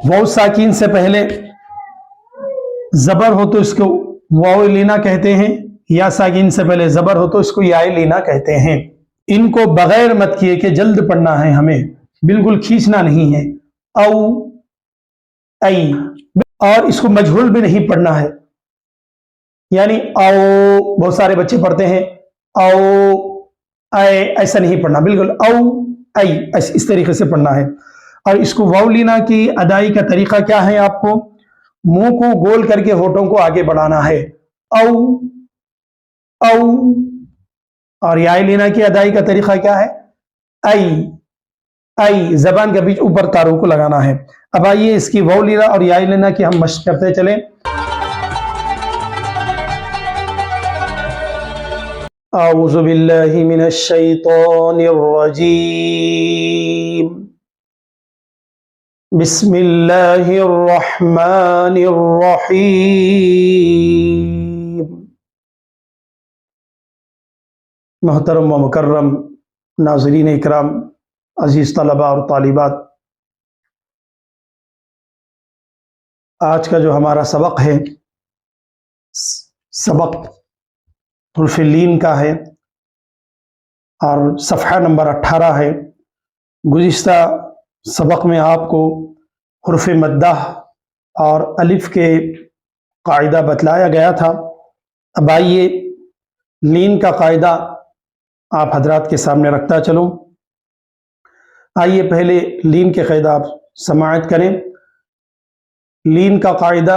वाव साकिन से पहले जबर हो तो इसको वाव लीना कहते हैं, या साकिन से पहले जबर हो तो इसको याय लीना कहते हैं। इनको बगैर मत किए कि जल्द पढ़ना है हमें, बिल्कुल खींचना नहीं है। औ ऐ, और इसको मजहूल भी नहीं पढ़ना है, यानी औ बहुत सारे बच्चे पढ़ते हैं औ ऐ, ऐसा नहीं पढ़ना, बिल्कुल औ ऐ इस तरीके से पढ़ना है। और इसको वाव लीना की अदाई का तरीका क्या है, आपको मुंह को गोल करके होठों को आगे बढ़ाना है, औ औ। और याय लीना की अदाई का तरीका क्या है, ऐ जबान के बीच ऊपर तारों को लगाना है। अब आइए इसकी वाव लीना और याय लीना की हम मशक करते चलें। औज़ु बिल्लाहि मिनश शैतानिर रजीम, बिस्मिल्लाहिर रहमानिर रहीम। मोहतरम व मुकर्रम नाज़रीन इकराम, अजीज़ तलबा और तालिबात, आज का जो हमारा सबक है, सबक हुर्फ़ लीन का है और सफ़हा नंबर 18 है। गुज़िश्ता सबक में आपको हुर्फ़ मद्दा और अलिफ के कायदा बतलाया गया था। अब आइए लीन का कायदा आप हजरात के सामने रखता चलूँ। आइए पहले लीन के कायदा आप समाअत करें। लीन का कायदा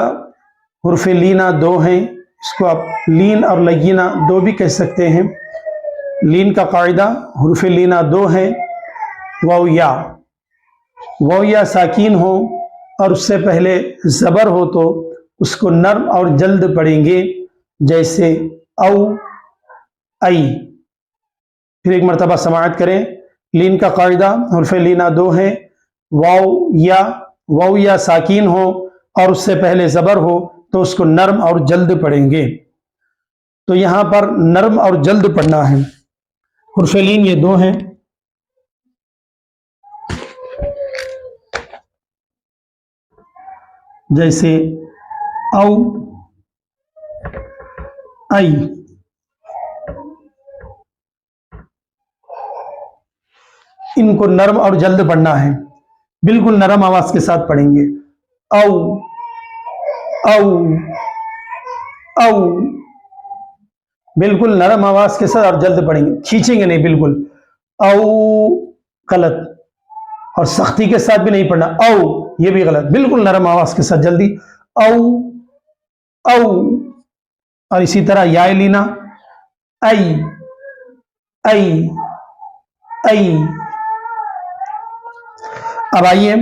हुर्फ़ लीना दो हैं, इसको आप लीन और लय्यिना दो भी कह सकते हैं। लीन का कायदा हुर्फ़ लीना दो हैं, वाव या साकीन हो और उससे पहले ज़बर हो तो उसको नर्म और जल्द पढ़ेंगे, जैसे औ ऐ। फिर एक मरतबा समाअत करें। लीन का कायदा हुर्फ़ लीना दो हैं, वाव या साकीन हो और उससे पहले ज़बर हो तो उसको नर्म और जल्द पढ़ेंगे। तो यहाँ पर नर्म और जल्द पढ़ना है। हुर्फ़ लीन ये दो हैं, जैसे औ ऐ। इनको नर्म और जल्द पढ़ना है, बिल्कुल नरम आवाज के साथ पढ़ेंगे। औ औ औ, बिल्कुल नरम आवाज के साथ और जल्द पढ़ेंगे, खींचेंगे नहीं बिल्कुल। औ गलत, और सख्ती के साथ भी नहीं पढ़ना, औ ये भी गलत, बिल्कुल नरम आवाज के साथ जल्दी औ औ। और इसी तरह याय लीना ऐ ऐ ऐ। अब आइए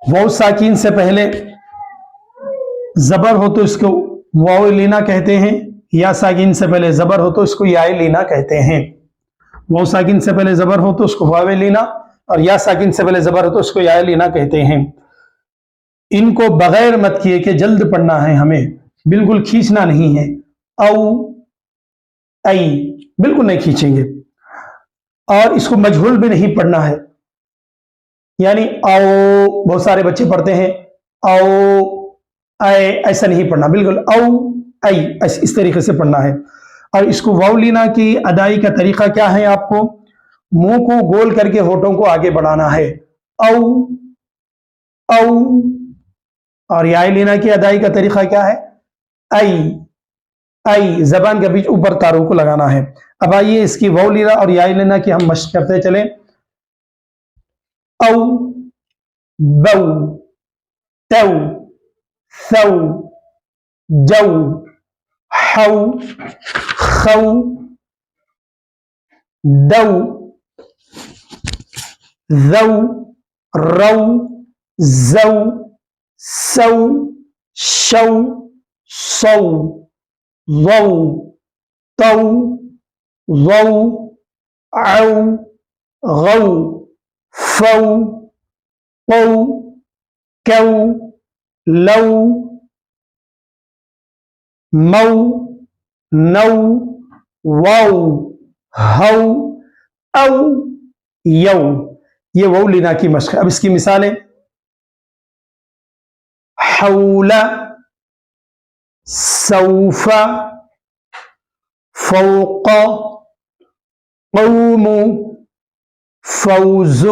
वाव साकिन से पहले जबर हो तो इसको वाव लीना कहते हैं, या साकिन से पहले जबर हो तो इसको याय लीना कहते हैं। वाव साकिन से पहले जबर हो तो उसको वाव लीना, और या साकिन से पहले जबर हो तो उसको याय लीना कहते हैं। इनको बगैर मत किए कि जल्द पढ़ना है हमें, बिल्कुल खींचना नहीं है। औ ऐ, बिल्कुल नहीं खींचेंगे। और इसको मजहूल भी नहीं पढ़ना है, यानी औ बहुत सारे बच्चे पढ़ते हैं औ ऐ, ऐसा नहीं पढ़ना, बिल्कुल औ ऐ इस तरीके से पढ़ना है। और इसको वाव लीना की अदाई का तरीका क्या है, आपको मुंह को गोल करके होठों को आगे बढ़ाना है, औ औ। और याय लीना की अदाई का तरीका क्या है, ऐ जबान के बीच ऊपर तारों को लगाना है। अब आइए इसकी वाव लीना और याय लीना की हम मशक करते चलें। औ बौ तौ सौ जौ हौ खौ दौ ज़ौ रौ ज़ौ सौ शौ सौ वौ तौ वौ औ गौ फौ पौ कौ लौ मौ नौ वौ हौ औ यौ। یہ واو لینا کی مشق ہے. اب اس کی مثالیں: حول، سوف، فوق، قوم، فوز،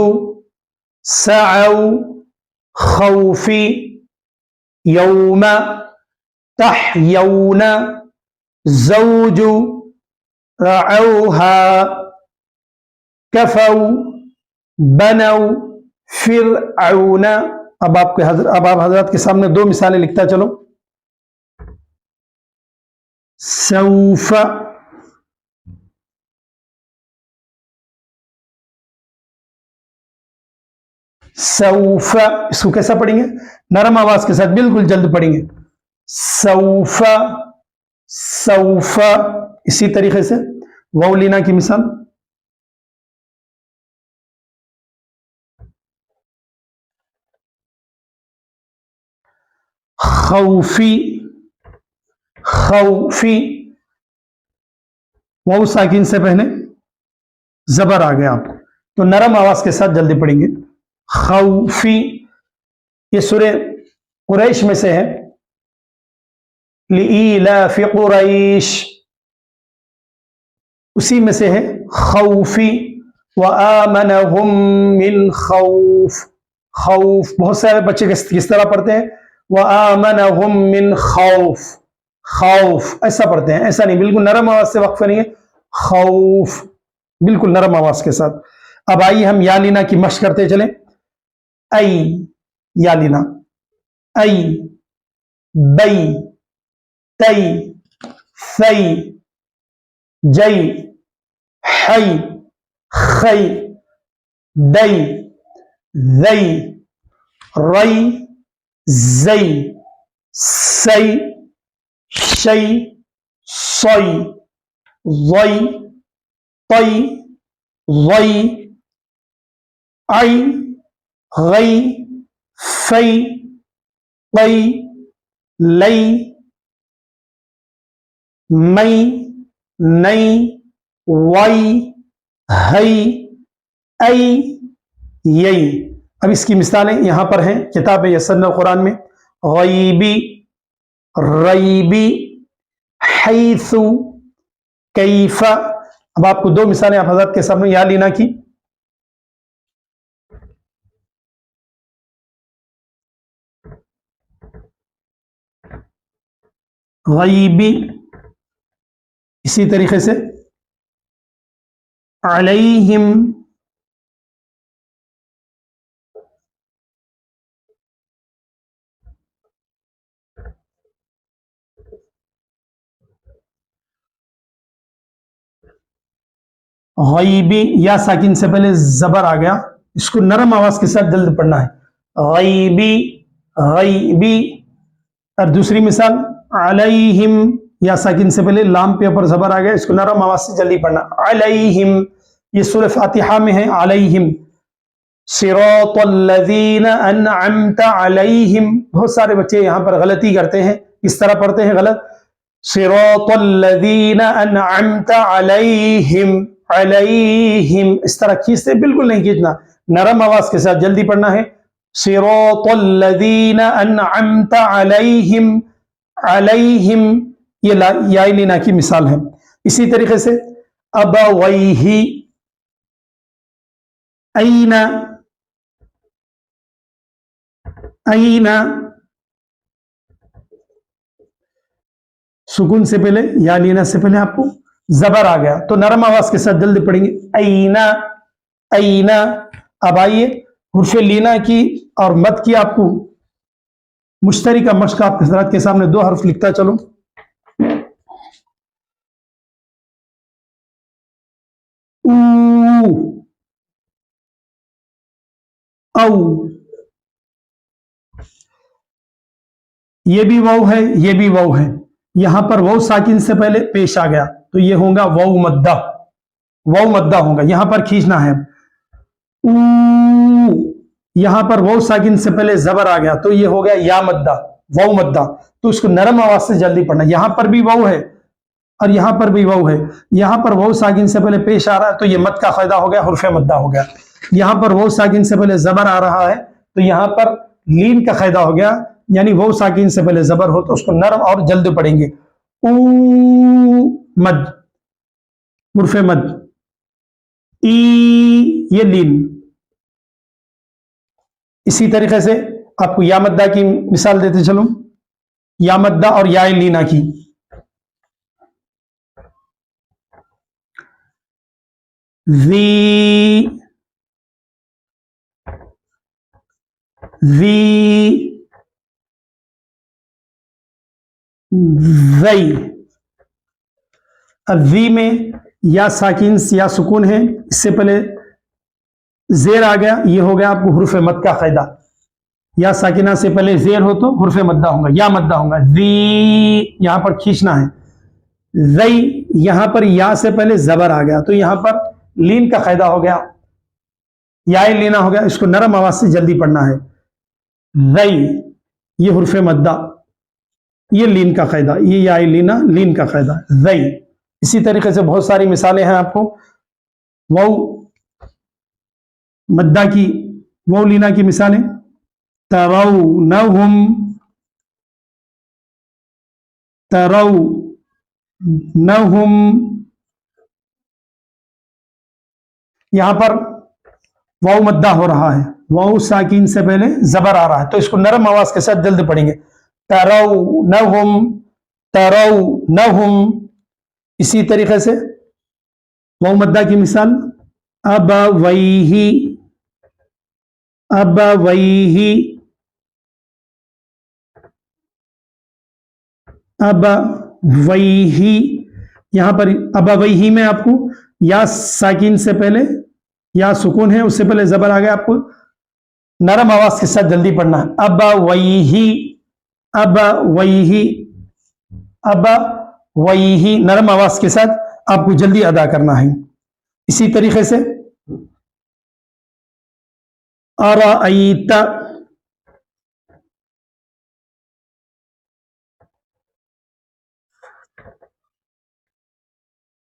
سعوا، خوف، یوم، تحیون، زوج، رعوها، کفوا، بنوا، فرعون. اب آپ حضرات کے سامنے دو مثالیں لکھتا چلو. سوف، سوف، اس کو کیسا پڑھیں گے؟ نرم آواز کے ساتھ، بالکل جلد پڑھیں گے. سوف، سوف. اسی طریقے سے واو لینا کی مثال: خوفی، خوفی. واو ساکن سے پہلے زبر آ گیا آپ کو، تو نرم آواز کے ساتھ جلدی پڑھیں گے. خوفی. یہ سورہ قریش میں سے ہے. لإيلاف قریش، اسی میں سے ہے خوفی. وآمنهم من خوف. خوف بہت سارے بچے کس طرح پڑھتے ہیں؟ وآمنهم من خوف. خوف ایسا پڑھتے ہیں، ایسا نہیں، بالکل نرم آواز سے وقفہ نہیں ہے. خوف بالکل نرم آواز کے ساتھ. اب آئیے ہم یا لینا کی مشق کرتے چلیں. ای، یا لینا: ای، بی، تی، ثی، جی، حی، خی، دی، ذی، ری، زی، سی، شی، صی، ضی، طی، ضی، عی، غی، فی، قی، لی، می، نئی، وی، ہی، ای، یئی. اب اس کی مثالیں یہاں پر ہیں کتاب یسرنا القرآن میں: غیبی، ریبی، حیث، کیف. اب آپ کو دو مثالیں آپ حضرات کے سامنے یا لینا کی. غیبی، اسی طریقے سے علیہم، غیبی. یا ساکن سے پہلے زبر آ گیا، اس کو نرم آواز کے ساتھ جلد پڑھنا ہے. غیبی، غیبی. اور دوسری مثال علیہم، یا ساکن سے پہلے لام پہ اوپر زبر آ گیا، اس کو نرم آواز سے جلدی پڑھنا. علیہم، یہ سورہ فاتحہ میں ہے. علیہم، صراط الذین انعمت علیہم. بہت سارے بچے یہاں پر غلطی کرتے ہیں، اس طرح پڑھتے ہیں غلط. صراط الذین انعمت علیہم، علیہم اس طرح کھینچتے، بالکل نہیں کھینچنا، نرم آواز کے ساتھ جلدی پڑھنا ہے. صراط الذین انعمت علیہم، علیہم. یہ یا لینا کی مثال ہے. اسی طریقے سے ابویہ، این، این. سکون سے پہلے یا لینا سے پہلے آپ کو زبر آ گیا تو نرم آواز کے ساتھ جلدی پڑھیں گے. اینا، اینا. اب آئیے حرف لینا کی اور مد کی آپ کو مشترکہ مشق آپ حضرات کے سامنے دو حرف لکھتا چلوں. او، او. یہ بھی واو ہے، یہ بھی واو ہے. یہاں پر واو ساکن سے پہلے پیش آ گیا تو یہ ہوگا واو مدہ، واو مدہ ہوگا. یہاں پر کھینچنا ہے. او، یہاں پر واو ساکن سے پہلے زبر آ گیا تو یہ ہو گیا یا مدہ، واو مدہ. تو اس کو نرم آواز سے جلدی پڑھنا. یہاں پر بھی واو ہے اور یہاں پر بھی واو ہے. یہاں پر واو ساکن سے پہلے پیش آ رہا ہے تو یہ مد کا قاعدہ ہو گیا، حرف مدہ ہو گیا. یہاں پر وہ ساکن سے پہلے زبر آ رہا ہے تو یہاں پر لین کا قاعدہ ہو گیا، یعنی وہ ساکن سے پہلے زبر ہو تو اس کو نرم اور جلد پڑھیں گے، او مد، حرف مد، ای یہ لین۔ اسی طریقے سے آپ کو یا مدہ کی مثال دیتے چلوں، یا مدہ اور یا لینا کی، ذی، ذی، ذی۔ اب ذی میں یا ساکن یا سکون ہے، اس سے پہلے زیر آ گیا، یہ ہو گیا آپ کو حرف مد کا قاعدہ، یا ساکنہ سے پہلے زیر ہو تو حرف مدہ ہوگا، یا مدہ ہوگا، ذی یہاں پر کھینچنا ہے، ذی یہاں پر یا سے پہلے زبر آ گیا تو یہاں پر لین کا قاعدہ ہو گیا، یا لینا ہو گیا، اس کو نرم آواز سے جلدی پڑھنا ہے، ذی یہ حرف مدہ، یہ لین کا قاعدہ، یہ یا لینا لین کا قاعدہ، ذی۔ اسی طریقے سے بہت ساری مثالیں ہیں آپ کو، واو مدہ کی، واو لینا کی مثالیں، ترونہم، ترونہم، یہاں پر واو مدہ ہو رہا ہے، واو ساکین سے پہلے زبر آ رہا ہے تو اس کو نرم آواز کے ساتھ جلد پڑھیں گے، ترونہم، ترونہم۔ اسی طریقے سے واو مدہ کی مثال، ابویہ، ابویہ، ابویہ، یہاں پر ابویہ میں آپ کو یا ساکین سے پہلے یا سکون ہے، اس سے پہلے زبر آ گیا، آپ کو نرم آواز کے ساتھ جلدی پڑھنا ہے، ابویہ، ابویہ، ابویہ، نرم آواز کے ساتھ آپ کو جلدی ادا کرنا ہے۔ اسی طریقے سے ارأیت،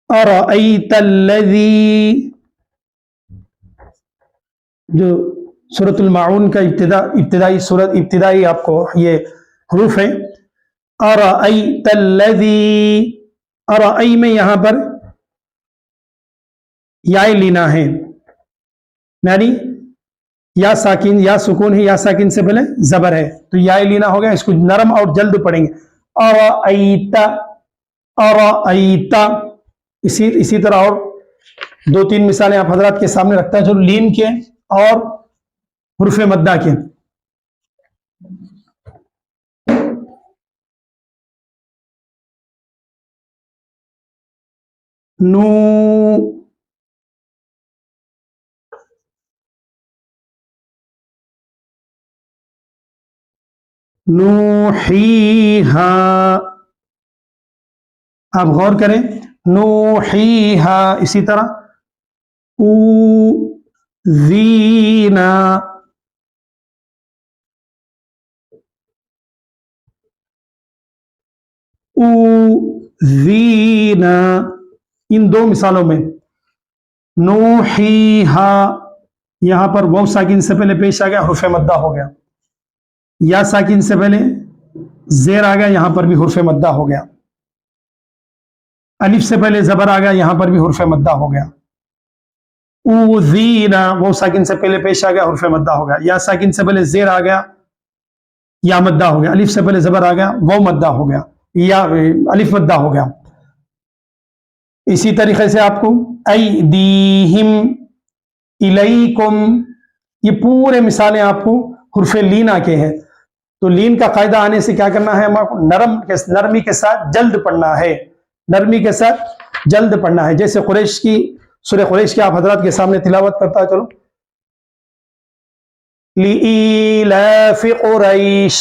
ارأیت الذی، جو سورۃ الماعون کا ابتدائی سورت، ابتدائی آپ کو یہ حروف ہے، ارأیت الذی، ارأی میں یہاں پر یا لینا ہے، یعنی یا ساکن یا سکون ہے، یا ساکن سے پہلے زبر ہے تو یا لینا ہو گیا، اس کو نرم اور جلد پڑھیں گے، ارأیت، ارأیت۔ اسی طرح اور دو تین مثالیں آپ حضرات کے سامنے رکھتا ہے جو لین کے اور حرف مدہ کے۔ نو، نوحیہا، آپ غور کریں، نوحیہا۔ اسی طرح اوذینا، اوذینا، ان دو مثالوں میں نوحیہا یہاں پر واو ساکن سے پہلے پیش آ گیا، حرف مدہ ہو گیا، یا ساکن سے پہلے زیر آ گیا، یہاں پر بھی حرف مدہ ہو گیا، الف سے پہلے زبر آ گیا، یہاں پر بھی حرف مدہ ہو گیا، اوذینا واو ساکن سے پہلے پیش آ گیا، حرف مدہ ہو گیا، یا ساکن سے پہلے زیر آ گیا، یا مدہ ہو گیا، الف سے پہلے زبر آ گیا، واو مدہ ہو گیا، یا الف مدہ ہو گیا۔ اسی طریقے سے آپ کو ایدیہم، الیکم، یہ پورے مثالیں آپ کو حرف لینا کے ہیں، تو لین کا قاعدہ آنے سے کیا کرنا ہے، ہمارے کو نرمی کے ساتھ جلد پڑھنا ہے، نرمی کے ساتھ جلد پڑھنا ہے، جیسے قریش کی سورہ قریش کی آپ حضرات کے سامنے تلاوت کرتا ہے، چلو، لإیلاف قریش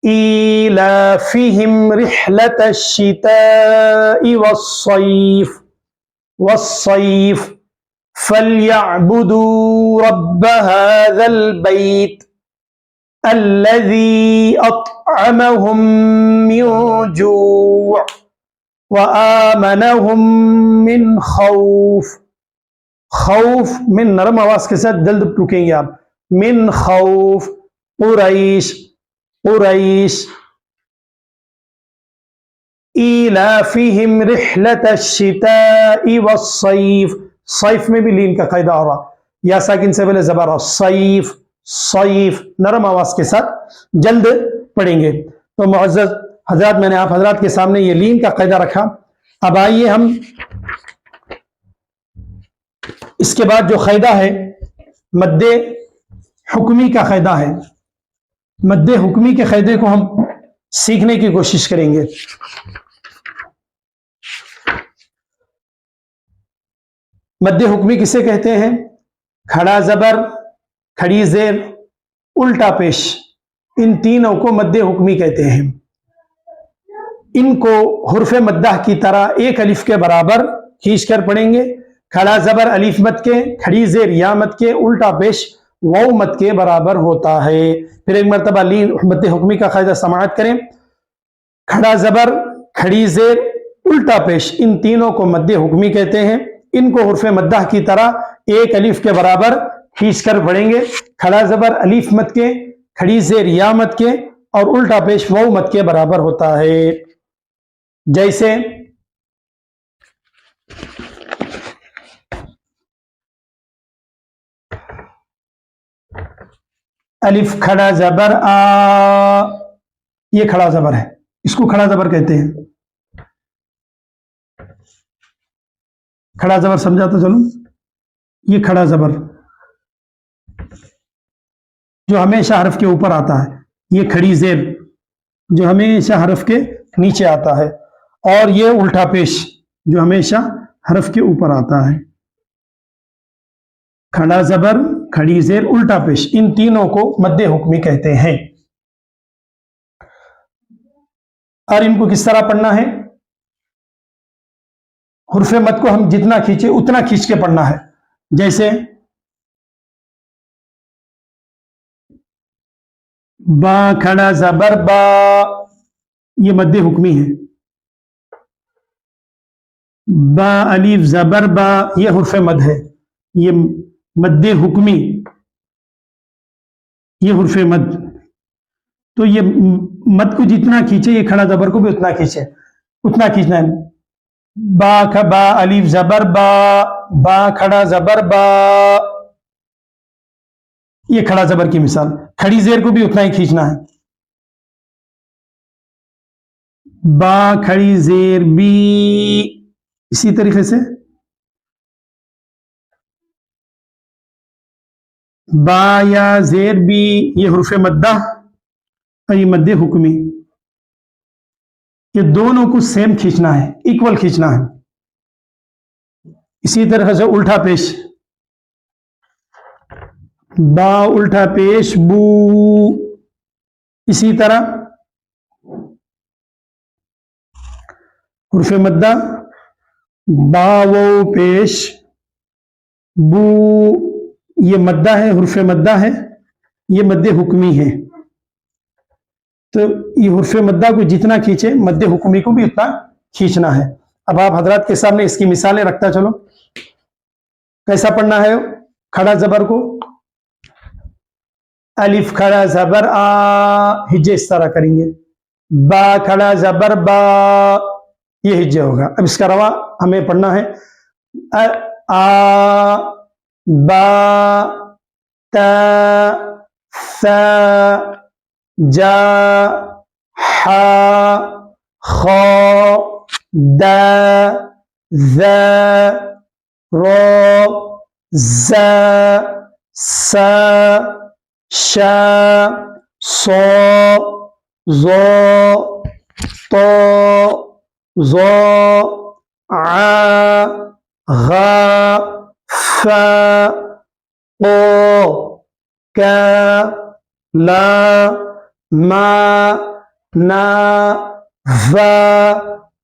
إيلافهم رحلة الشتاء والصيف فليعبدوا رب هذا البيت الذي أطعمهم من جوع وآمنهم من خوف۔ खौफ में नरम आवाज के साथ जल्द रुकेंगे आप, मिन खौफ, कुरैश, कुरैश, इलाफिहिम रिहलतश्शिताइ वस्सैफ, सैफ में भी लीन का कायदा हो रहा, या साकिन से पहले जबर, सैफ, सैफ, नरम आवाज के साथ जल्द पढ़ेंगे। तो मुअज़्ज़ज़ हजरात, मैंने आप हजरात के सामने ये लीन का कायदा रखा। अब आइए हम इसके बाद जो कायदा है मद्दे हुक्मी का कायदा है, मद्दे हुक्मी के कायदे को हम सीखने की कोशिश करेंगे। मद्दे हुक्मी किसे कहते हैं? खड़ा जबर, खड़ी जेर, उल्टा पेश, इन तीनों को मद्दे हुक्मी कहते हैं। इनको हुर्फ़े मद्दाह की तरह एक अलिफ के बराबर खींच कर पढ़ेंगे। खड़ा जबर अलिफ मद के, खड़ी जेर या मद के, उल्टा पेश वाव मद के बराबर होता है। फिर एक मरतबा लीन मद्दे हुक्मी का कायदा समाअत करें। खड़ा जबर, खड़ी जेर, उल्टा पेश, इन तीनों को मद्दे हुक्मी कहते हैं। इनको हुर्फ़े मद्दाह की तरह एक अलिफ के बराबर खींच कर पढ़ेंगे। खड़ा जबर अलिफ मद के, खड़ी जेर या मद के और उल्टा पेश वाव मद के बराबर होता है। जैसे अलिफ खड़ा जबर आ, ये खड़ा जबर है, इसको खड़ा जबर कहते हैं। खड़ा जबर समझा तो चलो, ये खड़ा जबर जो हमेशा हरफ के ऊपर आता है, ये खड़ी जेर जो हमेशा हरफ के नीचे आता है, और ये उल्टा पेश जो हमेशा हरफ के ऊपर आता है। खड़ा जबर, खड़ी जेर, उल्टा पेश, इन तीनों को मद्दे हुक्मी कहते हैं। और इनको किस तरह पढ़ना है? हुर्फ़े मद को हम जितना खींचे उतना खींच के पढ़ना है। जैसे बा खड़ा जबर बा, ये मद्दे हुक्मी है। बा अलीफ जबर बा, ये हुर्फ़े मद है, ये मद्दे हुक्मी, ये हुर्फ़े मद। तो ये मद को जितना खींचे, ये खड़ा जबर को भी उतना खींचे, उतना खींचना है। बा अलीफ जबर बा खड़ा जबर बा, ये खड़ा जबर की मिसाल। खड़ी जेर को भी उतना ही खींचना है। बा खड़ी जेर बी, इसी तरीके से बा या जेर बी, ये हुर्फ़े मद्दा और ये मद्दे हुक्मी, ये दोनों को सेम खींचना है, इक्वल खींचना है। इसी तरह से उल्टा पेश, बा उल्टा पेश बू, इसी तरह हुर्फ़े मद्दा बा वो पेश बू, ये मद्दा है, हुर्फ़े मद्दा है, ये मद्दे हुक्मी है। तो ये हुर्फ़े मद्दा को जितना खींचे, मद्दे हुक्मी को भी उतना खींचना है। अब आप हजरात के सामने इसकी मिसालें रखता चलो। कैसा पढ़ना है खड़ा जबर को? अलिफ खड़ा जबर आ, हिज्जे इस तरह करेंगे। बा खड़ा जबर बा, ये हिज्जे होगा। अब इसका रवा हमें पढ़ना है। आ बा ता सा जा हा खा दा ज़ा रो ज़ा सा शा सो ज़ो तो ज़ो आ गा फा ओ का ला मा ना वा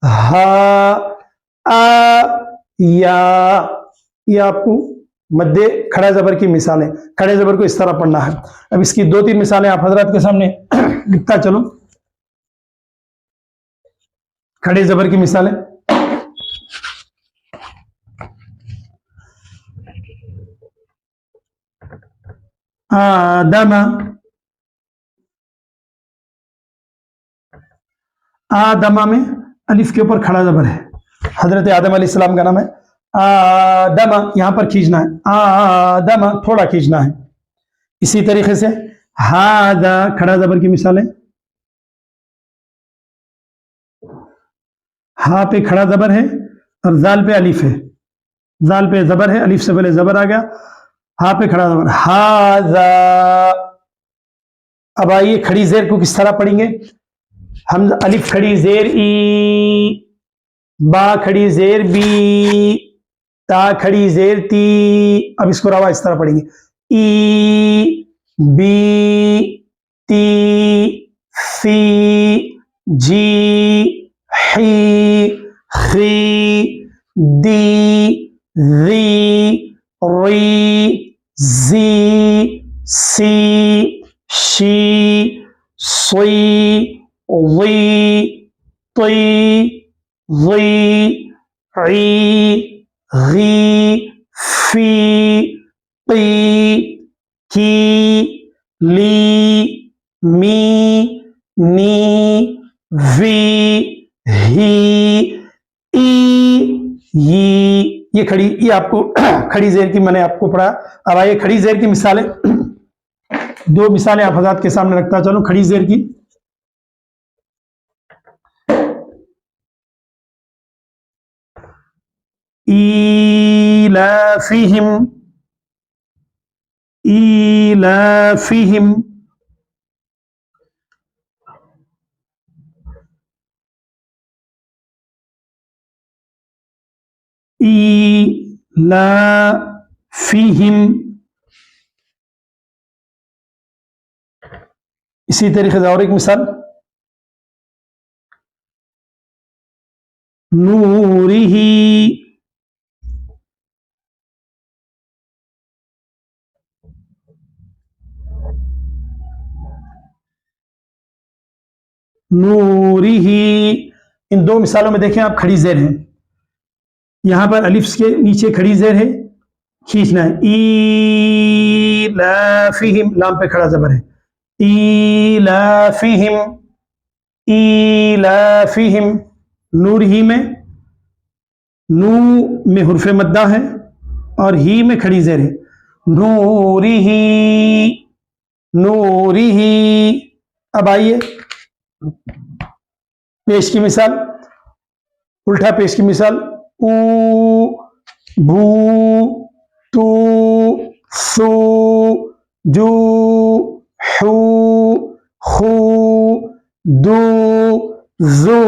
हा आ या। ये आपको मद्दे खड़ा जबर की मिसालें, खड़े जबर को इस तरह पढ़ना है। अब इसकी दो तीन मिसालें आप हजरात के सामने लिखता चलो। खड़े जबर की मिसालें, आदम, आदमा में अलिफ के ऊपर खड़ा जबर है, हजरत आदम अलैहिस्सलाम का नाम है। आदम यहां पर खींचना है, आदम थोड़ा खींचना है। इसी तरीके से हादा खड़ा जबर की मिसाल है, हा पे खड़ा जबर है और जाल पे अलिफ है, जाल पे जबर है, अलिफ से पहले जबर आ गया, हा पे खड़ा जबर, हाजा। अब आइए खड़ी जेर को किस तरह पढ़ेंगे हम। अलिफ खड़ी जेर ई, बा खड़ी जेर बी, ता खड़ी जेर ती। अब इसको रवा इस तरह पढ़ेंगे, ई बी ती सी जी ही खी दी री री जी सी शी सुई वी तुई वी री गी फी की ली मी नी वी ही ई ये खड़ी, ये आपको खड़ी जेर की मैंने आपको पढ़ा। अब आइए खड़ी जेर की मिसालें, दो मिसालें आप हज़रात के सामने रखता चलूं खड़ी जेर की। ईलाफिहिम, ईलाफिहिम, ईलाफिहिम। इसी तरीके से और एक मिसाल, नूरिही, नूरिही। इन दो मिसालों में देखें आप खड़ी जेर है, यहां पर अलिफ के नीचे खड़ी जेर है, खींचना है। ईलाफिहिम, लाम पे खड़ा जबर है, ईलाफिहिम, ईलाफिहिम। नूर ही में, नू में हुर्फे मद्दा है और ही में खड़ी जेर है, नूरिही, नूरिही। अब आइए पेश की मिसाल, उल्टा पेश की मिसाल, ऊ भू तू सू जू हू खू दू जू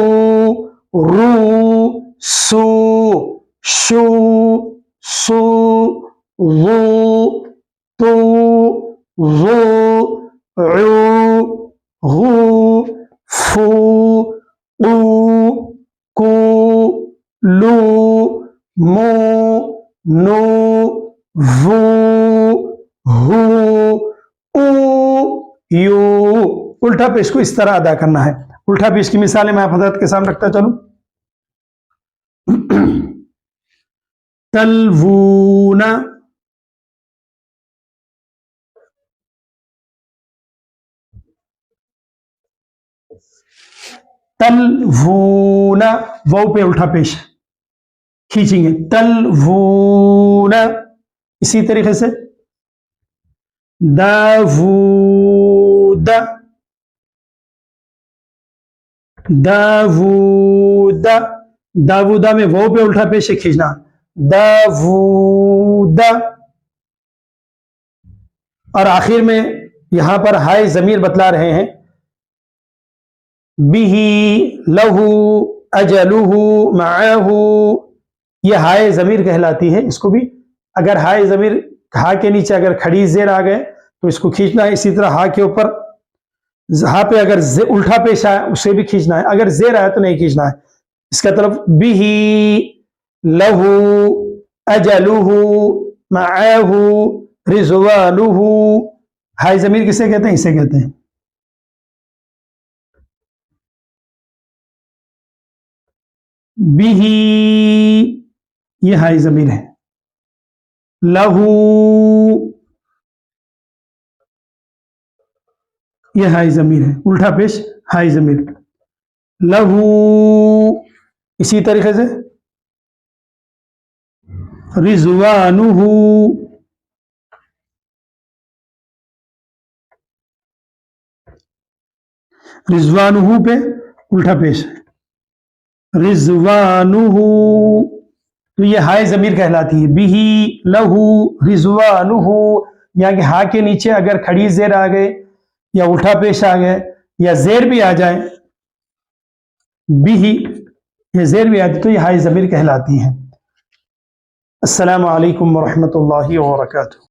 रू सू शू सू वो तू वो हू फू ऊ कू लू मू नो वो हू ऊ यू। उल्टा पेश को इस तरह अदा करना है। उल्टा पेश की मिसालें मैं आप हज़रत के सामने रखता चलूं। तलवूना, तलवूना, वाव पे उल्टा पेश खींचेंगे, तलवूना। इसी तरीके से दावूद, दावूद, दावूदा में वाव पे उल्टा पेश खींचना, दावूद। और आखिर में यहां पर हाय जमीर बतला रहे हैं, बिही लहू अजलुहू माहू, ये हाय जमीर कहलाती है। इसको भी अगर हाय जमीर, हा के नीचे अगर खड़ी जेर आ गए तो इसको खींचना है। इसी तरह हा के ऊपर, हा पे अगर उल्टा पेश आया उसे भी खींचना है, अगर जेर आया तो नहीं खींचना है। इसका तरफ बिही लहू अजलुहू माहू रिजवानुहू। हाय जमीर किसे कहते हैं? इसे कहते हैं। बिही, ये हाय जमीर है, लहू یہ ہائی ضمیر ہے، الٹا پیش ہائی ضمیر. لہو اسی طریقے سے رضوانہ، رضوانہ پہ الٹا پیش ہے، رضوانہ تو یہ ہائے ضمیر کہلاتی ہے. بھی لہو رضوانہ، یہاں کہ ہا کے نیچے اگر کھڑی زیر آ گئے یا الٹا پیش آ گئے یا زیر بھی آ جائے، بھی یہ زیر بھی آتی تو یہ ہائے ضمیر کہلاتی ہے. السلام علیکم ورحمۃ اللہ وبرکاتہ.